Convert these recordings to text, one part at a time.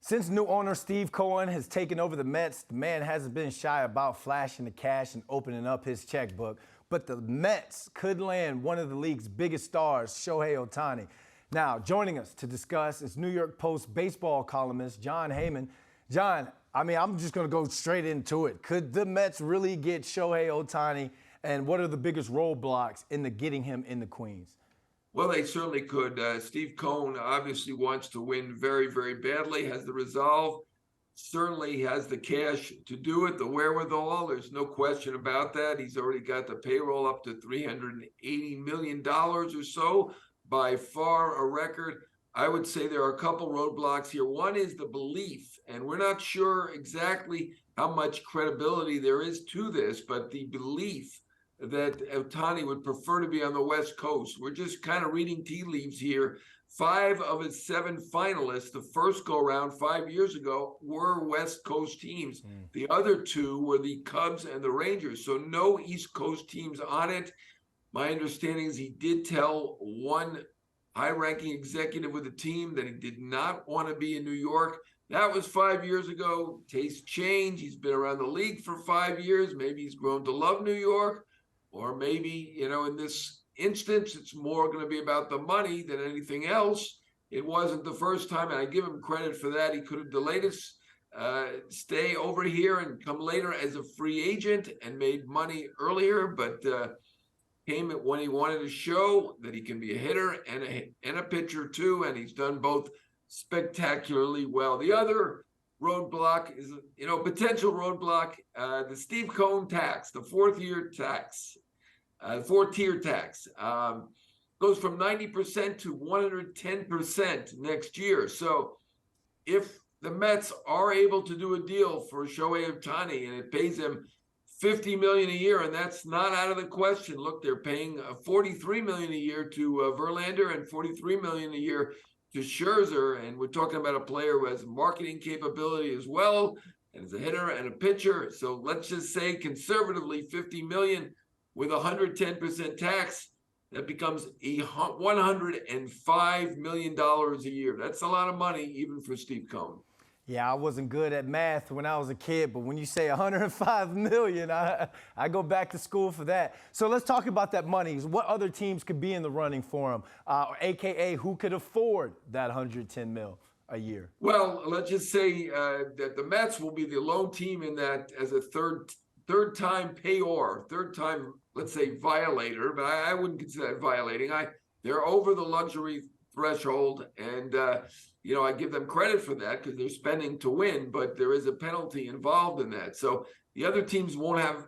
Since new owner Steve Cohen has taken over the Mets, the man hasn't been shy about flashing the cash and opening up his checkbook. But the Mets could land one of the league's biggest stars, Shohei Ohtani. Now, joining us to discuss is New York Post baseball columnist Jon Heyman. Jon, I'm just going to go straight into it. Could the Mets really get Shohei Ohtani, and what are the biggest roadblocks into getting him in the Queens? Well, they certainly could. Steve Cohen obviously wants to win very, very badly, has the resolve, certainly has the cash to do it, the wherewithal. There's no question about that. He's already got the payroll up to $380 million or so, by far a record. I would say there are a couple roadblocks here. One is the belief, and we're not sure exactly how much credibility there is to this, but the belief that Ohtani would prefer to be on the West Coast. We're just kind of reading tea leaves here. 5 of his 7 finalists, the first go-around 5 years ago, were West Coast teams. The other 2 were the Cubs and the Rangers, so no East Coast teams on it. My understanding is he did tell one high-ranking executive with the team that he did not want to be in New York. That was 5 years ago. Tastes change. He's been around the league for 5 years. Maybe he's grown to love New York. Or maybe, in this instance, it's more going to be about the money than anything else. It wasn't the first time, and I give him credit for that. He could have delayed his stay over here and come later as a free agent and made money earlier, but came when he wanted to show that he can be a hitter and a pitcher too, and he's done both spectacularly well. The other roadblock is, potential roadblock, the Steve Cohen tax, the fourth-tier tax. Goes from 90% to 110% next year. So if the Mets are able to do a deal for Shohei Ohtani and it pays him $50 million a year, and that's not out of the question. Look, they're paying $43 million a year to Verlander and $43 million a year to Scherzer, and we're talking about a player who has marketing capability as well, and is a hitter and a pitcher. So let's just say conservatively $50 million with 110% tax, that becomes $105 million a year. That's a lot of money, even for Steve Cohen. Yeah, I wasn't good at math when I was a kid, but when you say $105 million, I go back to school for that. So let's talk about that money. What other teams could be in the running for him, AKA who could afford that $110 million a year? Well, let's just say that the Mets will be the lone team in that as a third-time payor, third-time, let's say, violator, but I wouldn't consider that violating. They're over the luxury threshold, and I give them credit for that because they're spending to win, but there is a penalty involved in that. So the other teams won't have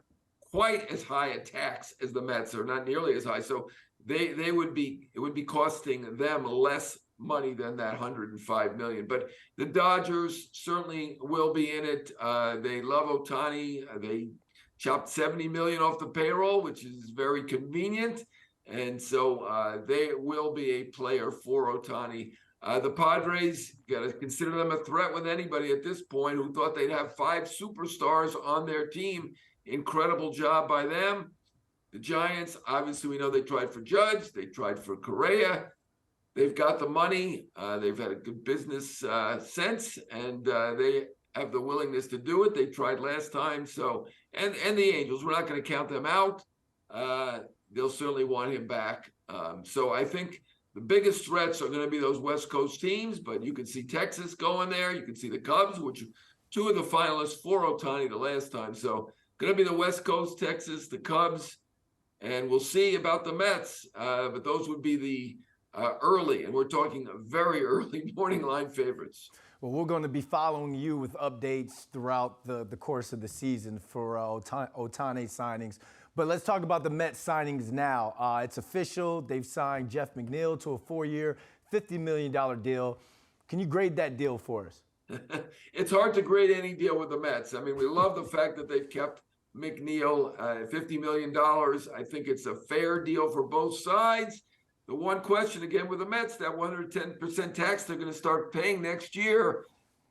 quite as high a tax as the Mets, or not nearly as high. So it would be costing them less money than that $105 million. But the Dodgers certainly will be in it. They love Ohtani. They chopped $70 million off the payroll, which is very convenient. And so they will be a player for Ohtani. The Padres, got to consider them a threat with anybody at this point, who thought they'd have 5 superstars on their team. Incredible job by them. The Giants, obviously, we know they tried for Judge. They tried for Correa. They've got the money. They've had a good business sense, and they have the willingness to do it. They tried last time. So, and the Angels, we're not going to count them out. They'll certainly want him back. So I think the biggest threats are going to be those West Coast teams, but you can see Texas going there. You can see the Cubs, which 2 of the finalists for Ohtani the last time. So going to be the West Coast, Texas, the Cubs, and we'll see about the Mets. But those would be the early, and we're talking very early morning line favorites. Well, we're going to be following you with updates throughout the course of the season for Ohtani signings. But let's talk about the Mets signings now. It's official. They've signed Jeff McNeil to a 4-year, $50 million deal. Can you grade that deal for us? It's hard to grade any deal with the Mets. I mean, we love the fact that they've kept McNeil $50 million. I think it's a fair deal for both sides. The one question, again, with the Mets, that 110% tax they're going to start paying next year.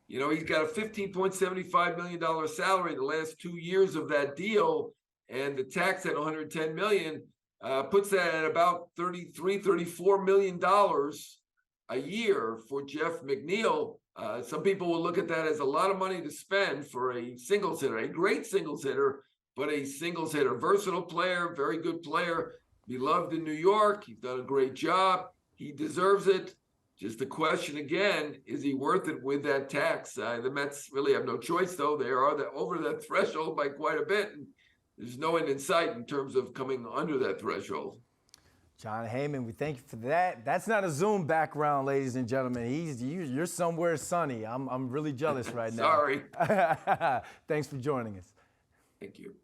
He's got a $15.75 million salary the last 2 years of that deal. And the tax at $110 million puts that at about $33, $34 million a year for Jeff McNeil. Some people will look at that as a lot of money to spend for a singles hitter, a great singles hitter, but a singles hitter, versatile player, very good player, beloved in New York. He's done a great job. He deserves it. Just the question again, is he worth it with that tax? The Mets really have no choice, though. They are over that threshold by quite a bit. And there's no end in sight in terms of coming under that threshold. Jon Heyman, we thank you for that. That's not a Zoom background, ladies and gentlemen. You're somewhere sunny. I'm really jealous right now. Sorry. Thanks for joining us. Thank you.